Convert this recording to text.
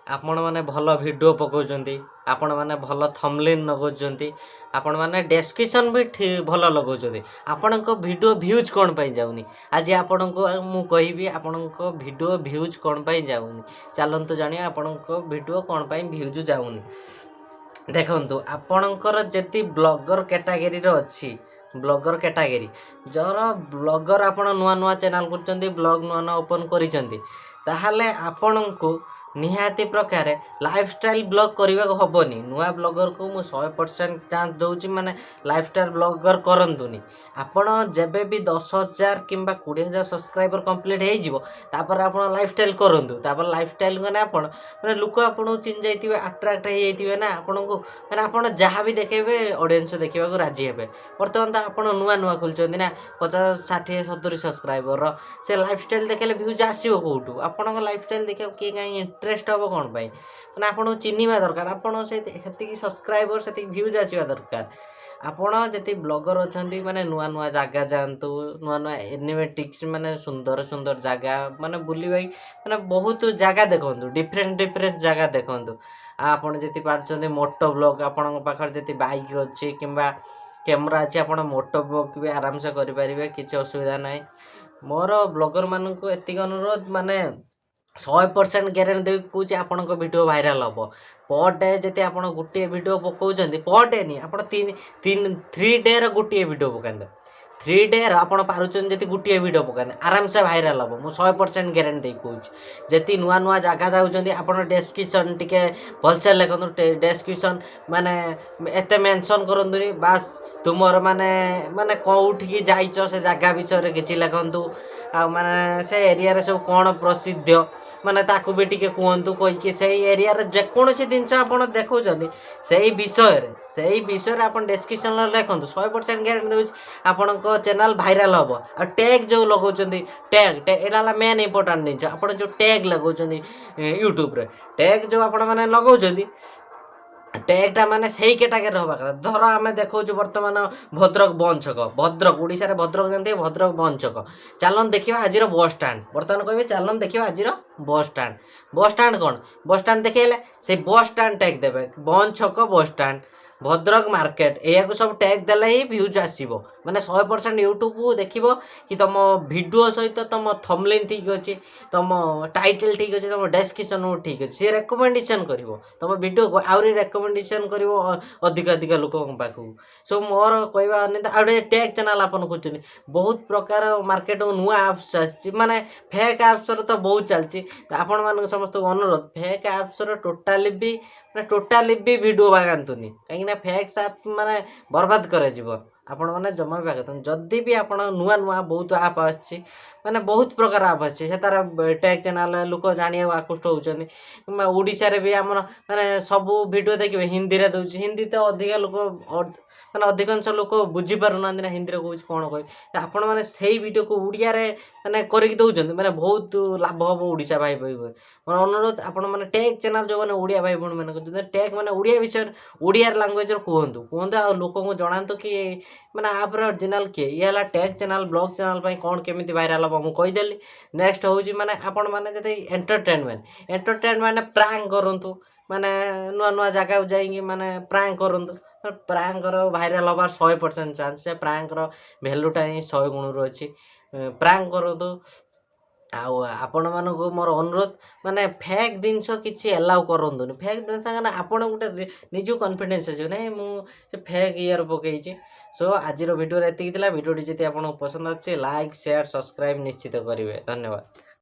आपण मैंने भल वीडियो पकाउछन्ती आपण मैंने भल थंबनेल लगाउछन्ती आपण मैंने डेस्क्रिप्शन भी भल लगाउछन्ती आपण को वीडियो व्यूज कौन पाई जाउनी आज आपण को मु कहबी आपण को वीडियो व्यूज कौन पाई जाउनी चलंतु जानिया आपण को वीडियो कौन पाई व्यूज जाउनी देखंतु आपणकर जति ब्लॉगर कैटेगरी रो अछि ब्लॉगर कैटेगरी जर ब्लॉगर आपण नुआ नुआ चैनल करछन्ती ब्लॉग नुआ नुआ ओपन करिसन्ती ताहाले आपण को निहाती प्रकार लाइफस्टाइल ब्लॉग करने को हेनी नुआ ब्लॉगर को मु 100% चांस दूसरी माने लाइफस्टाइल ब्लॉगर करंतुनी आपण जेबे भी 10,000 कि 20,000 सब्सक्राइबर कंप्लीट होपर आप लाइफस्टाइल करूँ तापर लाइफस्टाइल मैंने आपण मैंने लोक आपको चिन्ह जाइए अट्राक्ट हो जाइए ना आपन को मैंने आप जहाँ भी देखेबे ऑडियंस देखा राजी हे बर्तमान तो आप नुआ नुआ खोलते ना 50 60 70 सब्सक्राइबर से लाइफस्टाइल देखे व्यूज आसो कौटू आपण लाइफस्टाइल देखा किए कहीं इंटरेस्ट हम कौन पाई मैंने आपको चिन्हवा दरकार आपड़ से सब्सक्राइबर से व्यूज आसवा दरकार आपण जति ब्लॉगर अच्छा माने नुआ नुआ जगह जातु नुआ नुआ एनिमेटिक्स माने सुंदर सुंदर जगह माने बुली माने बहुत जगह देखु डिफरेंट डिफरेंट जगह देखु आपड़ जी पार्टी मोटो ब्लॉग आपण पाखे जी बाइक अच्छी कि कैमेरा अच्छी आप मोटो ब्लॉग भी आराम से करें किसी असुविधा ना मोर ब्लॉगर मान को एति अनुरोध माने 100% ग्यारंटी देवी कौच आपण वीडियो भाइराल हम पर डे जब आप गोटे वीडियो पकाउछन्ती पर डे नहीं आप 3 डे गोटे वीडियो पकाते 3 डे आप पार्टी गोटे वीडियो पकाते आराम से भाइराल हम मुझे 100% ग्यारंटी कौच जी नुआ नुआ जगह जाऊँच आप डेस्क्रिप्शन टे भलसे लिखु डेस्क्रिप्शन माने एत मेंशन करंतुनी बास तुमर माने माने कौटी जाइच से जगह विषय किसी लिखु आ माने से एरिया रे सब कौन प्रसिद्ध माने ताकू भी टिके कहतु कहीकि से एरिया रे जेकोसी जिनस आप देखुं से विषय आप डेस्क्रिप्शन लिखु 100% ग्यारंटी दूसरी आपण चैनल भाइराल हम आ टैग जो लगाउछन्ती टैग एटा मेन इंपोर्टेंट जिनस आप जो टैग लगाउछन्ती यूट्यूब रे टैग जो आपण माने लगाउछन्ती टैगटा माने सही कैटेगरी हवा कथा धर आम देखा बर्तमान भद्रक बंछक भद्रक ओडिशा रे भद्रक जानते भद्रक बंछक चलन देखा आज बस स्टाण बर्तमान कहे चलन देखा आज बस स्टाण कौन बस स्टाण देखेले से बस स्टाण टैग देवे बंछक बस स्टाण भद्रक मार्केट या सब टैग देले ही व्यूज आसो माने 100% यूट्यूब देखो कि तुम वीडियो सहित तुम थंबनेल ठीक अच्छे तुम टाइटल ठीक अच्छे तुम डेस्क्रिप्शन ठीक अच्छे सी रेकमेंडेशन कर तुम वीडियो आहरी रेकमेंडेशन कर अधिक अधिक लोक पाखक सो मोर कहवा टैग चैनल आपन खोज बहुत प्रकार मार्केट नुआ आप्स आने फेक आप्स तो बहुत चलती आपण मान समस्त अनुरोध फेक आप्स टोटाली भी वीडियो बागातुनि कहीं फेक आप माने बर्बाद कर आपण मैंने जमा भी आगत जदि भी आप नुआ नुआ बहुत आप आसी माने बहुत प्रकार आप आसी से तार टैग चैनल लोक जाना आकृष्ट होती ओडिशा रे भी आम माने सब वीडियो देखिए हिंदी रे दूसरी हिंदी तो अधिक लोक माने अधिकांश लोक बुझीपार ना हिंदी रे कौच कौन कह आपण मैंने से वीडियो को उड़िया रे माने करके दौरान माने बहुत लाभ हम ओडिशा भाई भाई मोर अनुरोध आपण मैंने टैग चैनल जो मैंने ओडिया भाई भाई मैंने टैग मैंने ओडिया विषय ओडिया लैंग्वेज कहतु आ लोक जनातु कि मैंने आप ओरिजिनल किए ये टैग चैनल ब्लॉग चैनल कौन केमी भाइराल हम मुझे कहीदेली नेक्स्ट हूँ माने आपण मैंने जब एंटरटेनमेंट प्रांक करूँ माने नुआ नुआ जगह जाइए माने प्रांक करूँ प्रांक भाइराल हबार 100% चांस से प्रांक भैल्यूटा ही 100 गुण अच्छी प्रांक करूँ आपण मानक मोर अनुरोध माने फेक जिनस किसी एलाउ करंतुनि फेक जिनस आपण गोटे निज कॉन्फिडेंस आसो ना मुझे फेक ईयर पकई सो आज वीडियो एति भिडियोटी जब आपको पसंद अच्छे लाइक शेयर सब्सक्राइब निश्चित करेंगे धन्यवाद।